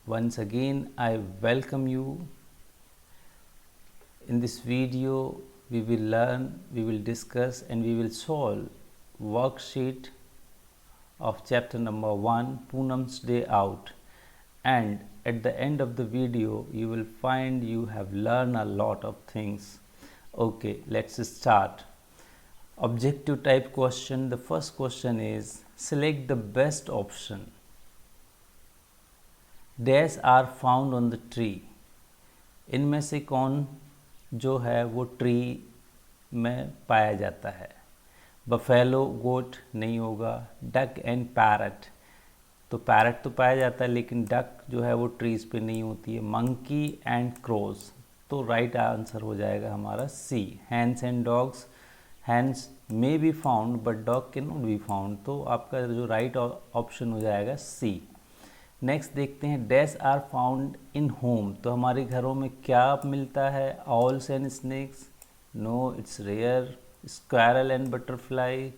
Once again, I welcome you. In this video, we will learn, we will discuss, and we will solve worksheet of chapter number 1, Poonam's Day Out. And at the end of the video, you will find you have learned a lot of things. Okay, let's start. Objective type question. The first question is select the best option. Dash are found on the tree. इनमें से कौन जो है वो tree में पाया जाता है? बफेलो, गोट नहीं होगा. डक एंड पैरट, तो पैरट तो पाया जाता है लेकिन डक जो है वो ट्रीज पे नहीं होती है. मंकी एंड क्रोज, तो राइट आंसर हो जाएगा हमारा C. Hands and dogs, hands may be found but dog can not be found, तो आपका जो राइट ऑप्शन हो जाएगा सी. नेक्स्ट देखते हैं. Dash are found in home, तो हमारे घरों में क्या मिलता है? Owls and snakes, no it's rare. Squirrel and butterfly,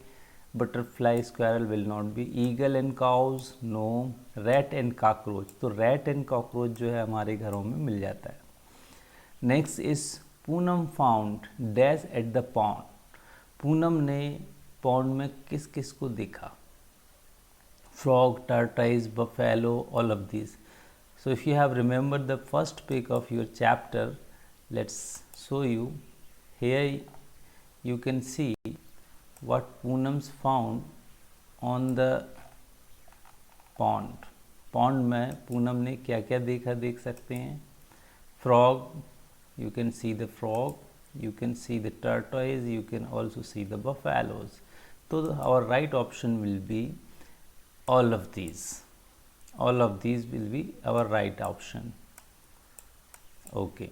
butterfly squirrel will not be. Eagle and cows, no. Rat and cockroach, तो रैट एंड कॉकरोच जो है हमारे घरों में मिल जाता है. Next is Poonam found dash at the pond. Poonam ने पॉन्ड में किस किस को देखा? Frog, tortoise, buffalo, all of these. So if you have remembered the first page of your chapter, let's show you. Here you can see what Poonam's found on the pond. Pond में पूनम ने क्या क्या देखा देख सकते हैं. Frog, you can see the frog, you can see the tortoise, you can also see the buffaloes. So our right option will be all of these. All of these will be our right option. Okay,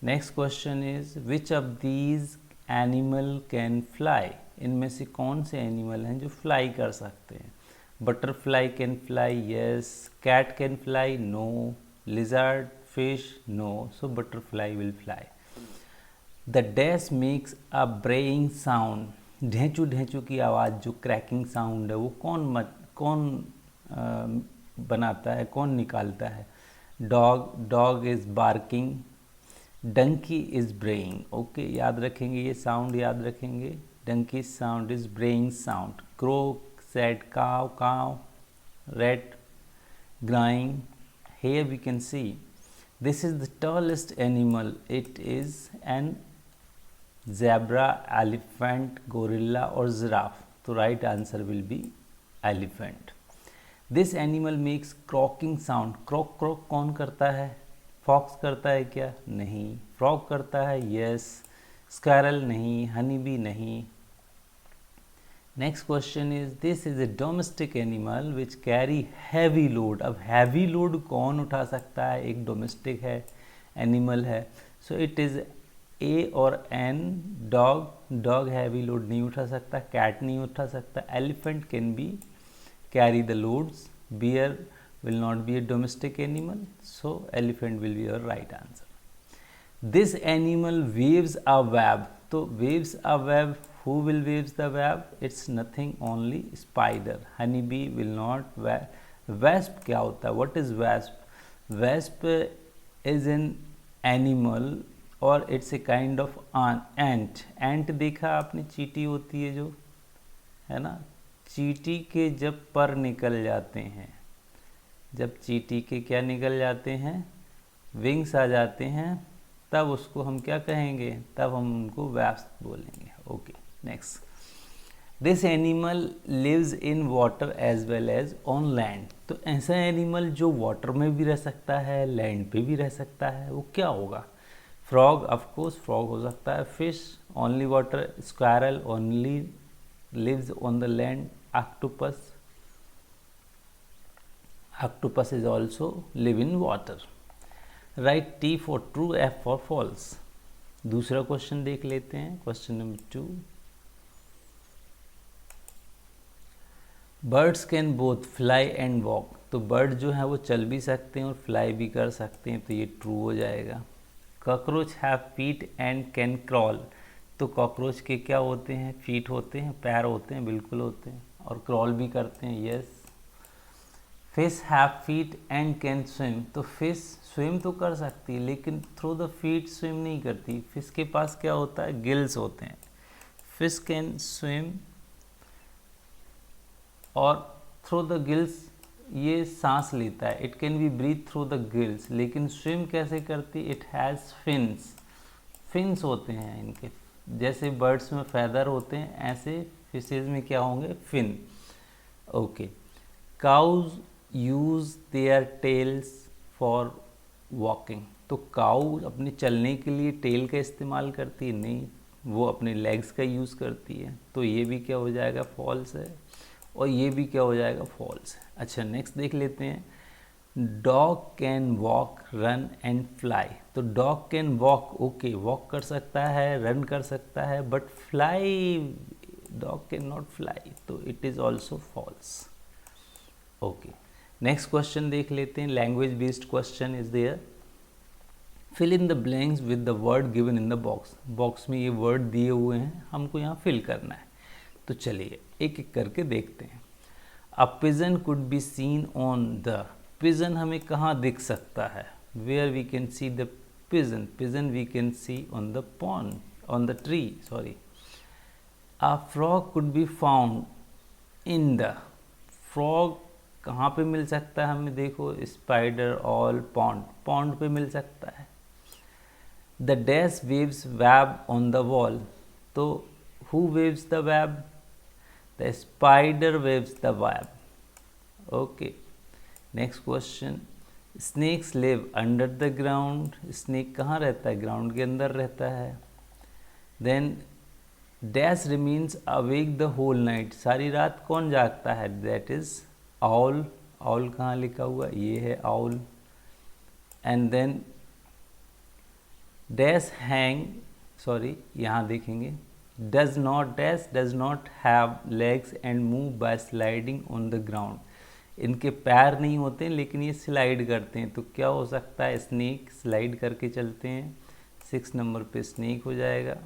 next question is which of these animal can fly. इनमें से कौन से animal हैं जो fly कर सकते हैं? Butterfly can fly, yes. Cat can fly, no. Lizard, fish, no. So butterfly will fly. The dash makes a braying sound. ढेंचू ढेंचू की आवाज़, जो क्रैकिंग साउंड है, वो कौन बनाता है, कौन निकालता है? Dog is barking. Donkey is braying. Okay, याद रखेंगे, ये साउंड याद रखेंगे. Donkey sound is braying sound. Crow said caw, caw. Rat ग्राइंग. Here we can see this is the tallest animal. It is an zebra, elephant, gorilla or giraffe. So right answer will be elephant. This animal makes croaking sound. Croak croak कौन करता है? Fox करता है क्या? नहीं. Frog करता है? Yes. Squirrel नहीं. हनी बी नहीं. Next question is this is a domestic animal which carry heavy load. अब हैवी लोड कौन उठा सकता है? एक डोमेस्टिक है, एनिमल है. सो इट इज़ ए और an. Dog, dog heavy load नहीं उठा सकता. कैट नहीं उठा सकता. Elephant can be carry the loads. Bear will not be a domestic animal, so elephant will be your right answer. This animal weaves a web. तो weaves a web, who will weaves the web? It's nothing, only spider. Honeybee will not. Wasp क्या होता है? What is wasp? Wasp is an animal or it's a kind of ant. Ant देखा आपने? चींटी होती है जो, है ना. चींटी के जब पर निकल जाते हैं, जब चींटी के क्या निकल जाते हैं? विंग्स आ जाते हैं, तब उसको हम क्या कहेंगे? तब हम उनको वैस्प बोलेंगे. Okay, next. This animal lives in water as well as on land. तो ऐसा एनिमल जो वाटर में भी रह सकता है, लैंड पे भी रह सकता है, वो क्या होगा? फ्रॉग, ऑफकोर्स फ्रॉग हो सकता है. Fish, only water. Squirrel, only lives on the land. Octopus, octopus is also live in water. Write T for true, F for false. दूसरा क्वेश्चन देख लेते हैं. Question number 2. Birds can both fly and walk. तो bird जो है वो चल भी सकते हैं और फ्लाई भी कर सकते हैं, तो ये ट्रू हो जाएगा. Cockroach have feet and can crawl. तो कॉकरोच के क्या होते हैं? फीट होते हैं, पैर होते हैं, बिल्कुल होते हैं, और क्रॉल भी करते हैं. Yes. Fish have feet and can swim, तो फिश स्विम तो कर सकती है लेकिन थ्रू द फीट स्विम नहीं करती। फिश के पास क्या होता है, गिल्स होते हैं। फिश कैन स्विम और थ्रू द गिल्स ये सांस लेता है, it can be breath through the gills. लेकिन स्विम कैसे करती, इट हैज़ फिन्स, फिन्स होते हैं इनके, जैसे बर्ड्स में फैदर होते हैं ऐसे फिशेज में क्या होंगे, fin. Okay, cows use their tails for walking, तो काउ अपने चलने के लिए टेल का इस्तेमाल करती है, नहीं, वो अपने लेग्स का यूज़ करती है। तो ये भी क्या हो जाएगा, फॉल्स है, और ये भी क्या हो जाएगा, फॉल्स है। अच्छा, नेक्स्ट देख लेते हैं। Dog can walk, run and fly, तो dog can walk, okay, walk कर सकता है, रन कर सकता है, but fly, dog can not fly, तो it is also false. Okay, next question देख लेते हैं। Language based question is there. Fill in the blanks with the word given in the box, box में ये word दिए हुए हैं, हमको यहाँ फिल करना है। तो चलिए एक एक करके देखते हैं। A pigeon could be seen on the, pigeon हमें कहाँ दिख सकता है, where we can see the pigeon, pigeon we can see on the pond, on the tree, sorry. A frog could be found in the, frog कहाँ पे मिल सकता है हमें, देखो, स्पाइडर, ऑल, पॉन्ड, पॉन्ड पे मिल सकता है। The dash weaves web on the wall, तो who weaves the web, the spider weaves the web. Okay, next question. Snakes live under the ground, snake कहाँ रहता है, ग्राउंड के अंदर रहता है। Then dash remains awake the whole night, सारी रात कौन जागता है, दैट इज आउल, आउल कहाँ लिखा हुआ, ये है owl. And then dash hang, sorry यहाँ देखेंगे, does not, dash does not have legs and move by sliding on the ground, इनके पैर नहीं होते लेकिन ये स्लाइड करते हैं, तो क्या हो सकता है, स्नेक, स्लाइड करके चलते हैं। 6 नंबर पे स्नेक हो जाएगा।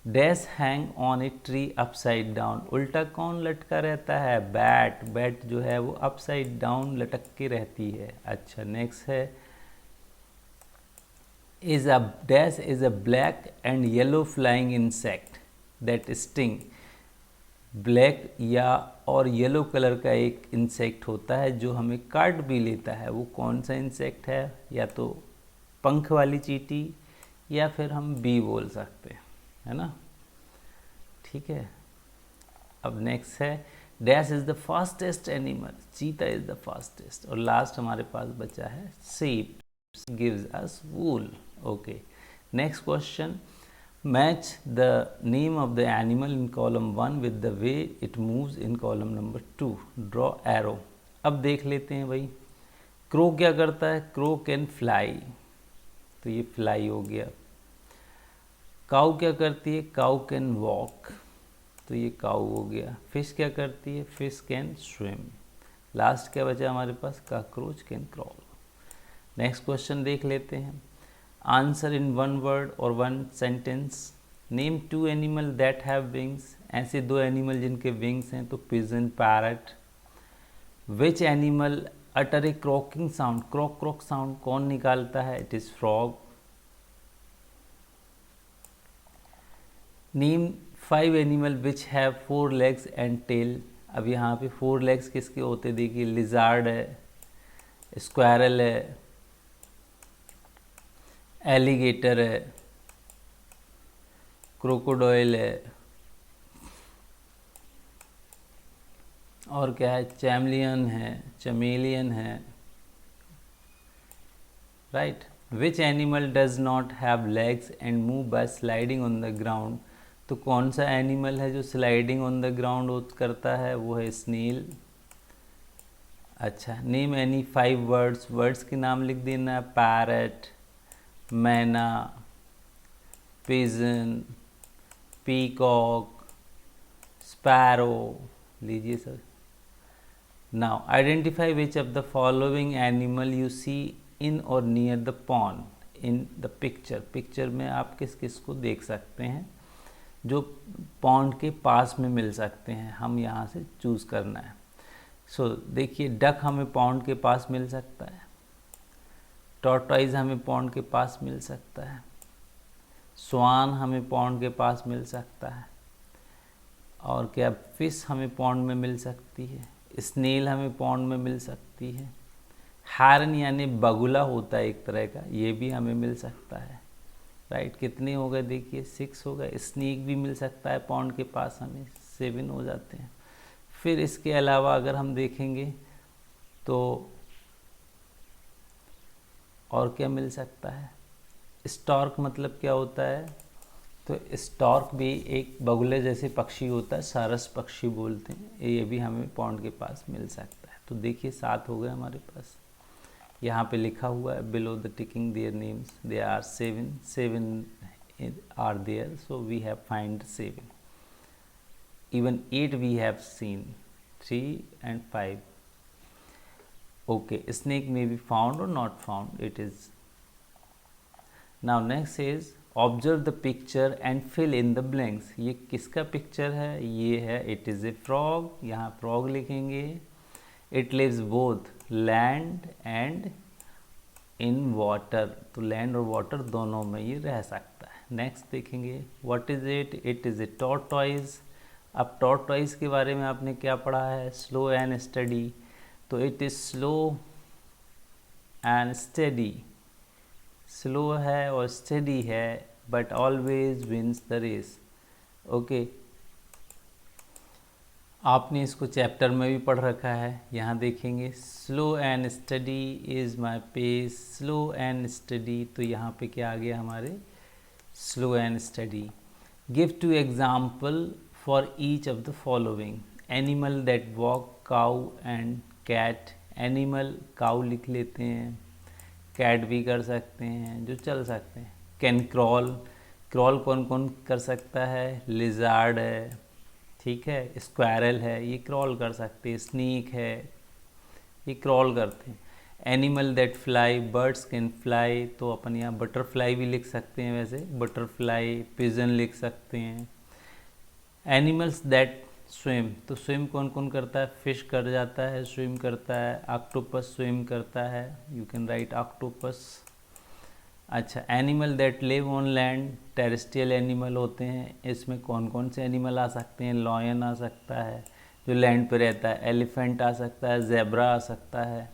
Dash hang on a tree upside down, उल्टा कौन लटका रहता है, बैट, बैट जो है वो अपसाइड डाउन लटक के रहती है। अच्छा, नेक्स्ट है, is a dash is a black and yellow flying insect that sting, black या और येलो कलर का एक इंसेक्ट होता है जो हमें काट भी लेता है, वो कौन सा इंसेक्ट है, या तो पंख वाली चींटी या फिर हम बी बोल सकते हैं, है ना, ठीक है। अब नेक्स्ट है, dash is the fastest animal, चीता इज द फास्टेस्ट। और लास्ट हमारे पास बचा है sheep gives us wool। Okay, next question. Match the name of the animal in column 1 with the way it moves in column number 2, draw arrow. अब देख लेते हैं भाई, क्रो क्या करता है, क्रो कैन फ्लाई, तो ये फ्लाई हो गया। काऊ क्या करती है, काऊ कैन वॉक, तो ये काऊ हो गया। फिश क्या करती है, फिश कैन स्विम। लास्ट क्या बचा हमारे पास, cockroach can crawl. Next question देख लेते हैं। आंसर इन 1 वर्ड और 1 sentence. Name 2 animal that have wings, ऐसे 2 एनिमल जिनके विंग्स हैं, तो pigeon, parrot. Which animal utter a croaking sound, croak croak sound कौन निकालता है, it is frog. Name 5 animal which have 4 legs and tail, अब यहाँ पे 4 लेग्स किसके होते, देखिए, लिजार्ड है, स्क्वायरल है, एलिगेटर है, क्रोकोडाइल है, और क्या है, चैमलियन है, चमेलियन है, right. Which animal does not have legs and move by sliding on the ground, तो कौन सा एनिमल है जो स्लाइडिंग ऑन द ग्राउंड करता है, वो है स्नेल। अच्छा, नेम एनी 5 वर्ड्स, वर्ड्स के नाम लिख देना, parrot, myna, pigeon, peacock, sparrow, लीजिए sir. Now identify which of the following animal you see in or near the pond in the picture, picture में आप किस किस को देख सकते हैं जो पॉन्ड के पास में मिल सकते हैं, हम यहाँ से चूज़ करना है। सो देखिए डक हमें पॉन्ड के पास मिल सकता है, टॉर्टॉइज हमें पॉन्ड के पास मिल सकता है, स्वान हमें पॉन्ड के पास मिल सकता है, और क्या फिश हमें पॉन्ड में मिल सकती है, स्नेल हमें पॉन्ड में मिल सकती है, हारन यानी बगुला होता है एक तरह का, ये भी हमें मिल सकता है। राइट, कितने हो गए देखिए 6 हो गए। स्नेक भी मिल सकता है पॉन्ड के पास, हमें 7 हो जाते हैं। फिर इसके अलावा अगर हम देखेंगे तो और क्या मिल सकता है, स्टॉर्क मतलब क्या होता है, तो स्टॉर्क भी एक बगुले जैसे पक्षी होता है, सारस पक्षी बोलते हैं, ये भी हमें पॉन्ड के पास मिल सकता है। तो देखिए 7 हो गए हमारे पास। यहाँ पे लिखा हुआ है below the ticking their names they are 7 are there, so we have find 7, even 8 we have seen, 3 and 5. Okay, snake may be found or not found, it is. Now next is observe the picture and fill in the blanks. ये किसका picture है, ये है it is a frog, यहाँ frog लिखेंगे। it lives both land and in water, तो land और water दोनों में ये रह सकता है। नेक्स्ट देखेंगे what is it, it is a tortoise। अब टॉर्टॉइज के बारे में आपने क्या पढ़ा है, स्लो एंड स्टडी, तो it is slow and study, slow है और स्टडी है, but always wins the race. Okay, आपने इसको चैप्टर में भी पढ़ रखा है, यहाँ देखेंगे slow and steady is my pace, slow and study, तो यहाँ पे क्या आ गया हमारे, slow and steady. Give 2 example for each of the following: animal that walk, cow and cat। animal cow लिख लेते हैं, cat भी कर सकते हैं जो चल सकते हैं। can crawl, crawl कौन कौन कर सकता है, lizard है, ठीक है, squirrel है, ये crawl कर सकते हैं, snake है, ये crawl करते हैं। Animal that fly, birds can fly, तो अपन यहाँ बटरफ्लाई भी लिख सकते हैं, वैसे बटरफ्लाई, पिजन लिख सकते हैं। एनिमल्स दैट स्विम, तो स्विम कौन कौन करता है, फिश कर जाता है, स्विम करता है, ऑक्टोपस स्विम करता है, यू कैन राइट ऑक्टोपस। अच्छा, animal that live on land, terrestrial animal होते हैं, इसमें कौन कौन से एनिमल आ सकते हैं, लॉयन आ सकता है जो लैंड पे रहता है, एलिफेंट आ सकता है, जेब्रा आ सकता है।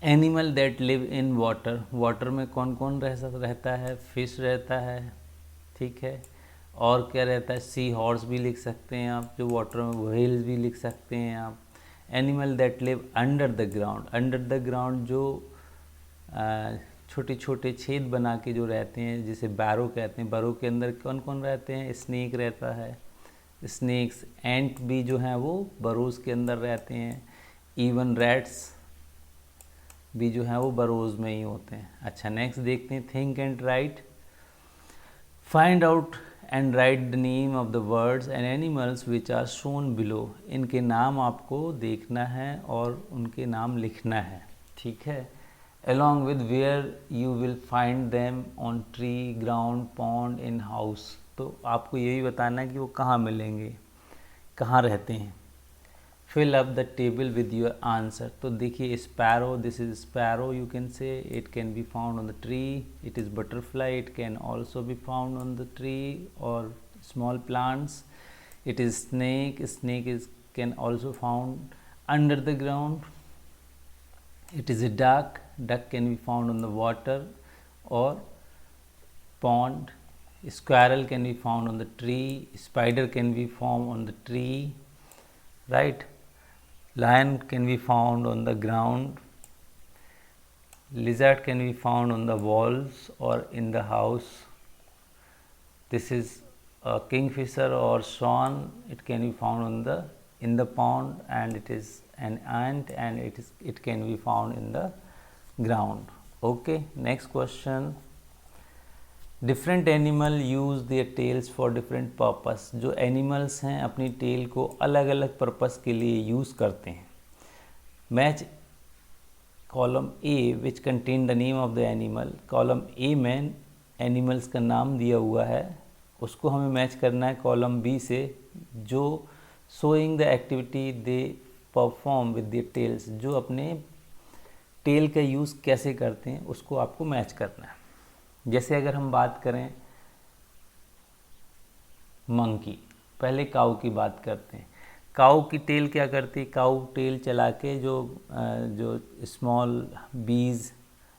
Animal that live in water, water में कौन कौन रहता है, फिश रहता है, ठीक है, और क्या रहता है, सी हॉर्स भी लिख सकते हैं आप, जो वाटर में, व्हेल्स भी लिख सकते हैं आप। Animal that live under the ground, under the ground जो छोटे छोटे छेद बना के जो रहते हैं, जिसे बैरो कहते हैं, बैरो के अंदर कौन कौन रहते हैं, स्नेक रहता है, स्नेक्स, एंट भी जो हैं वो बरोज के अंदर रहते हैं, इवन रैट्स भी जो हैं वो बरोज में ही होते हैं। अच्छा, नेक्स्ट देखते हैं, think and write, find out and write the name of the words and animals which are shown below, इनके नाम आपको देखना है और उनके नाम लिखना है, ठीक है, along with where you will find them on tree, ground, pond, in house, तो आपको यही बताना है कि वो कहाँ मिलेंगे, कहाँ रहते हैं। fill up the table with your answer, तो देखिए sparrow, this is sparrow, you can say it can be found on the tree, it is butterfly, it can also be found on the tree or small plants, it is snake, snake is can also found under the ground, it is a duck, duck can be found on the water or pond, squirrel can be found on the tree, spider can be found on the tree, right, lion can be found on the ground, lizard can be found on the walls or in the house, this is a kingfisher or swan, it can be found on the in the pond, and it is an ant and it can be found in the ground. Okay, next question, different animal use their tails for different purpose, जो animals हैं अपनी tell को अलग अलग purpose के लिए use करते हैं। Match column A which contain the name of the animal, column A में एनिमल्स का नाम दिया हुआ है, उसको हमें मैच करना है कॉलम बी से, जो showing the activity they perform with the tails, जो अपने टेल का यूज़ कैसे करते हैं उसको आपको मैच करना है। जैसे अगर हम बात करें मंकी, पहले काऊ की बात करते हैं। काऊ की टेल क्या करती है, काऊ टेल चला के जो स्मॉल बीज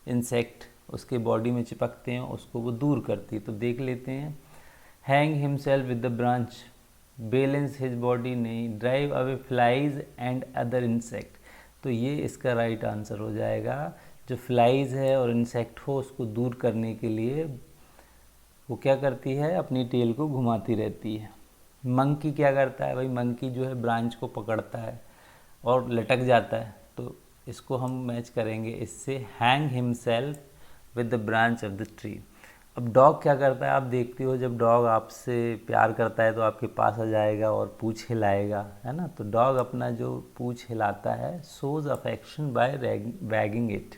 इंसेक्ट उसके बॉडी में चिपकते हैं उसको वो दूर करती है। तो देख लेते हैं, hang himself with the branch, balance his body, नहीं, drive away flies and other insect. तो ये इसका राइट आंसर हो जाएगा। जो फ्लाइज है और इंसेक्ट हो उसको दूर करने के लिए वो क्या करती है, अपनी टेल को घुमाती रहती है। मंकी क्या करता है भाई, मंकी जो है ब्रांच को पकड़ता है और लटक जाता है। तो इसको हम मैच करेंगे इससे, hang himself with the branch of the tree. अब डॉग क्या करता है, आप देखते हो जब डॉग आपसे प्यार करता है तो आपके पास आ जाएगा और पूँछ हिलाएगा, है ना। तो डॉग अपना जो पूँछ हिलाता है, shows affection by wagging it.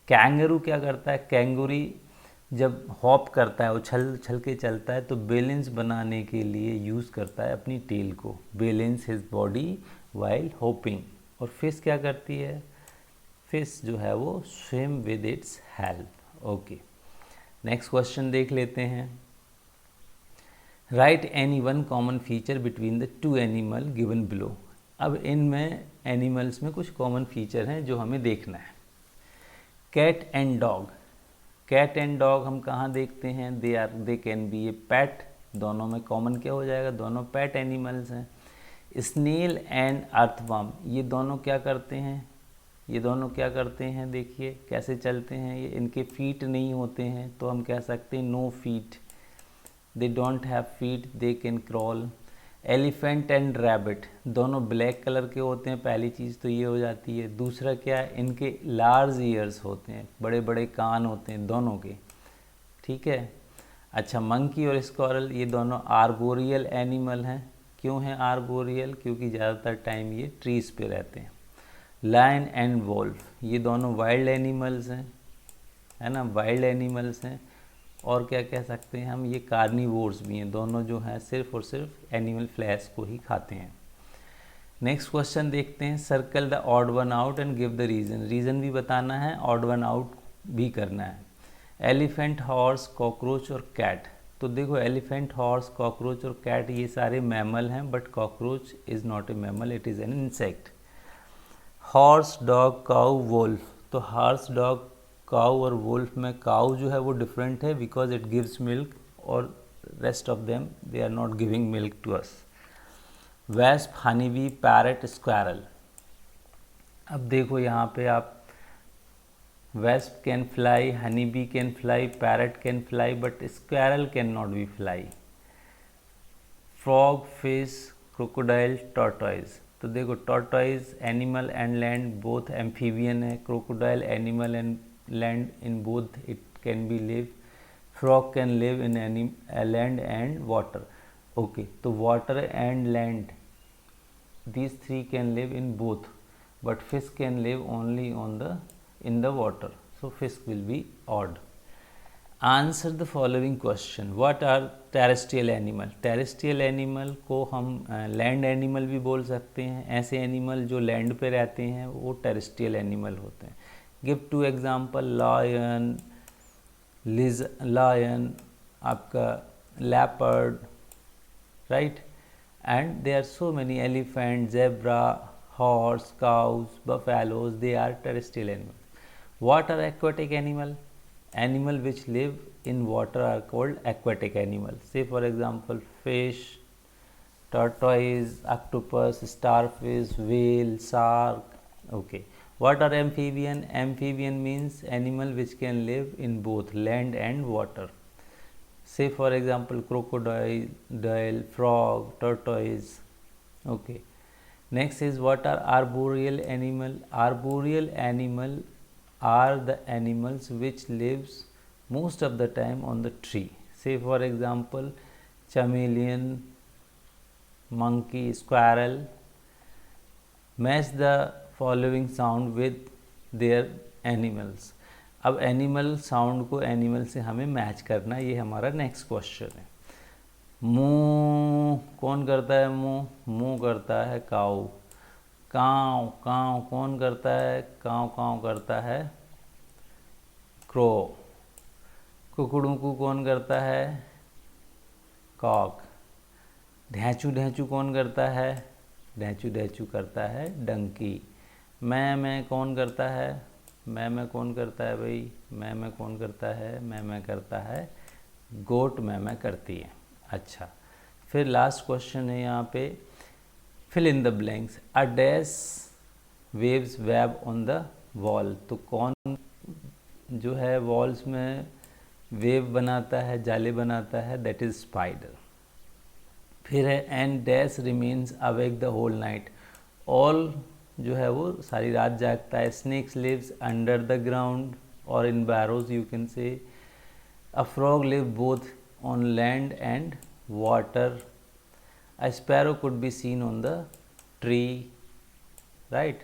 Kangaroo क्या करता है, कैंगुरी जब हॉप करता है, उछल छल के चलता है, तो बैलेंस बनाने के लिए यूज़ करता है अपनी टेल को, balance his body while hopping. और फिश क्या करती है, फिश जो है वो swim with its help. Okay, next question देख लेते हैं। Right any one common feature between the two animal given below. अब इनमें एनिमल्स में कुछ कॉमन फीचर हैं जो हमें देखना है। Cat and dog, cat and dog हम कहाँ देखते हैं, they can be a pet, दोनों में कॉमन क्या हो जाएगा, दोनों पैट एनिमल्स हैं। स्नेल एंड अर्थवर्म, ये दोनों क्या करते हैं, ये दोनों क्या करते हैं, देखिए कैसे चलते हैं ये, इनके फीट नहीं होते हैं तो हम कह सकते हैं no feet, they don't have feet, they can crawl. Elephant and rabbit, दोनों ब्लैक कलर के होते हैं, पहली चीज़ तो ये हो जाती है। दूसरा क्या है, इनके लार्ज ईयर्स होते हैं, बड़े बड़े कान होते हैं दोनों के, ठीक है। अच्छा, मंकी और स्क्वारल ये दोनों आर्बोरियल एनिमल हैं। क्यों हैं आर्बोरियल, क्योंकि ज़्यादातर टाइम ये ट्रीज़ पे रहते हैं। लायन एंड वोल्फ, ये दोनों वाइल्ड एनिमल्स हैं, है ना, वाइल्ड एनिमल्स हैं। और क्या कह सकते हैं हम, ये कार्निवोर्स भी हैं, दोनों जो हैं सिर्फ और सिर्फ एनिमल फ्लैश को ही खाते हैं। नेक्स्ट क्वेश्चन देखते हैं। Circle the odd one out and give the reason, reason भी बताना है, ऑड वन आउट भी करना है। एलिफेंट, हॉर्स, कॉकरोच और कैट, तो देखो एलिफेंट, हॉर्स, कॉकरोच और कैट ये सारे मैमल हैं, but cockroach is not a mammal, it is an insect. Horse, dog, cow, wolf, तो हॉर्स, डॉग, काऊ और वुल्फ में काऊ जो है वो डिफरेंट है बिकॉज इट गिव्स मिल्क, और rest of them they are not giving milk to us. Wasp, honey bee, parrot, squirrel, अब देखो यहाँ पे आप, wasp can fly, honey bee can fly, parrot can fly, but squirrel can not be fly. Frog, fish, crocodile, tortoise, तो देखो tortoise animal and land both amphibian है, crocodile animal and land in both it can be live, frog can live in land and water. Okay, तो water and land these three can live in both, but fish can live only in the water, so fish will be odd. Answer the following question. What are terrestrial animal? terrestrial animal को हम land animal भी बोल सकते हैं, ऐसे animal जो land पे रहते हैं वो टेरेस्ट्रियल एनिमल होते हैं। Give two example, lion, lion, आपका leopard, right, and there are so many elephant, zebra, horse, cows, buffaloes, they are terrestrial animals. What are aquatic animal? Animal which live in water are called aquatic animals. Say for example fish, tortoise, octopus, starfish, whale, shark. Okay. What are amphibian? Amphibian means animal which can live in both land and water. Say for example crocodile, frog, tortoise. Okay, next is what are arboreal animal? Arboreal animal are the animals which lives most of the time on the tree. Say for example chameleon, monkey, squirrel. Match the following sound with their animals. अब animal sound को animal से हमें match करना, ये हमारा next question है। मूँ कौन करता है, मूँ करता है काऊ, काव काव कौन करता है, काव काव करता है क्रो। कुकड़ू को कौन करता है, कॉक। ढैंचू ढैंचू कौन करता है, ढैंचू ढैंचू करता है डंकी। मैं कौन करता है, मैं कौन करता है भाई, मैं कौन करता है, मैं करता है गोट, मैं करती है। अच्छा, फिर लास्ट क्वेश्चन है यहाँ पे, fill in the blanks. A dash weaves web on the wall. तो कौन जो है वॉल्स में वेव बनाता है, जाले बनाता है, दैट इज स्पाइडर। फिर है and dash remains awake the whole night. Owl जो है वो सारी रात जागता है। Snakes lives under the ground और in burrows you can say. A frog live both on land and water. A sparrow could be seen on the tree, right.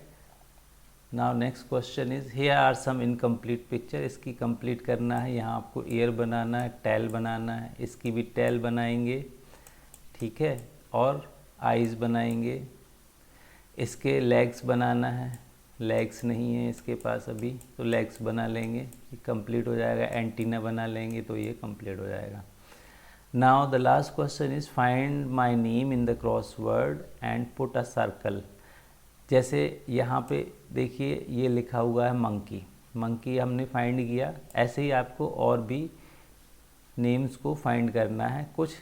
Now next question is here are some incomplete picture. इसकी complete करना है, यहाँ आपको year बनाना है, tell बनाना है, इसकी भी tell बनाएंगे, ठीक है, और आईज बनाएंगे। इसके लेग्स बनाना है, लेग्स नहीं है इसके पास अभी, तो लेग्स बना लेंगे, ये कंप्लीट हो जाएगा। एंटीना बना लेंगे तो ये कंप्लीट हो जाएगा। Now the last question is find my name in the crossword and put a circle. जैसे यहाँ पे देखिए ये लिखा हुआ है मंकी, मंकी हमने फाइंड किया। ऐसे ही आपको और भी नेम्स को फाइंड करना है। कुछ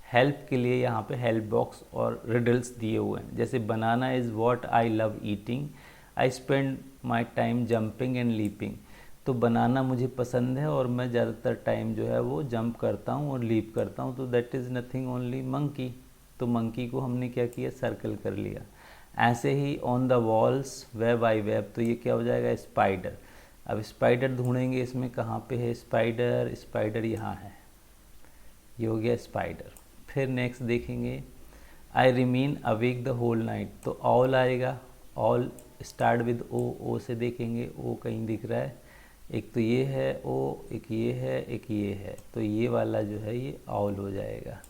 हेल्प के लिए यहाँ पे हेल्प बॉक्स और रिडल्स दिए हुए हैं। जैसे banana is what I love eating, I spend my time jumping and leaping. तो बनाना मुझे पसंद है और मैं ज़्यादातर टाइम जो है वो जंप करता हूँ और लीप करता हूँ, तो that is nothing only monkey. तो मंकी को हमने क्या किया, सर्कल कर लिया। ऐसे ही on the walls web I web, तो ये क्या हो जाएगा, स्पाइडर। अब स्पाइडर ढूंढेंगे इसमें कहाँ पे है स्पाइडर, स्पाइडर यहाँ है, ये हो गया स्पाइडर। फिर नेक्स्ट देखेंगे I remain awake the whole night, तो ऑल आएगा। Owl start with O, O से देखेंगे, ओ कहीं दिख रहा है, एक तो ये है ओ, एक ये है, एक ये है, तो ये वाला जो है ये ऑल हो जाएगा।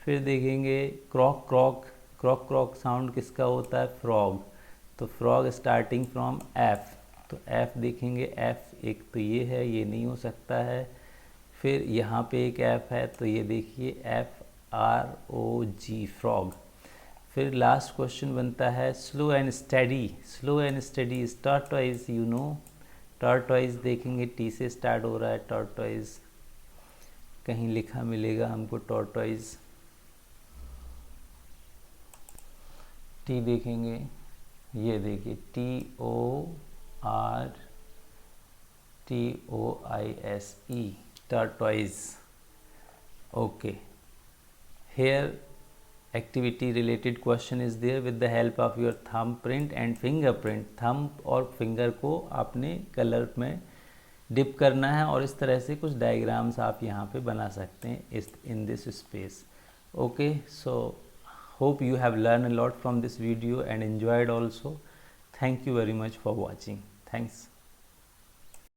फिर देखेंगे क्रॉक क्रॉक, क्रॉक क्रॉक साउंड किसका होता है, फ्रॉग। तो फ्रॉग स्टार्टिंग फ्रॉम एफ, तो एफ देखेंगे, एफ एक तो ये है, ये नहीं हो सकता है। फिर यहाँ पे एक एफ है, तो ये देखिए एफ आर ओ जी, फ्रॉग। फिर लास्ट क्वेश्चन बनता है slow and study, slow and study is tortoise, you know tortoise देखेंगे टी से स्टार्ट हो रहा है, टॉर्टोइज कहीं लिखा मिलेगा हमको, टॉर्टोइज टी देखेंगे, ये देखिए T O R T O I S E, tortoise. Okay, here activity related question is there with the help of your thumbprint and fingerprint। thumb और finger को आपने कलर में डिप करना है और इस तरह से कुछ डायग्राम्स आप यहाँ पे बना सकते हैं इस in this space. Okay, so hope you have learned a lot from this video and enjoyed also. Thank you very much for watching. Thanks.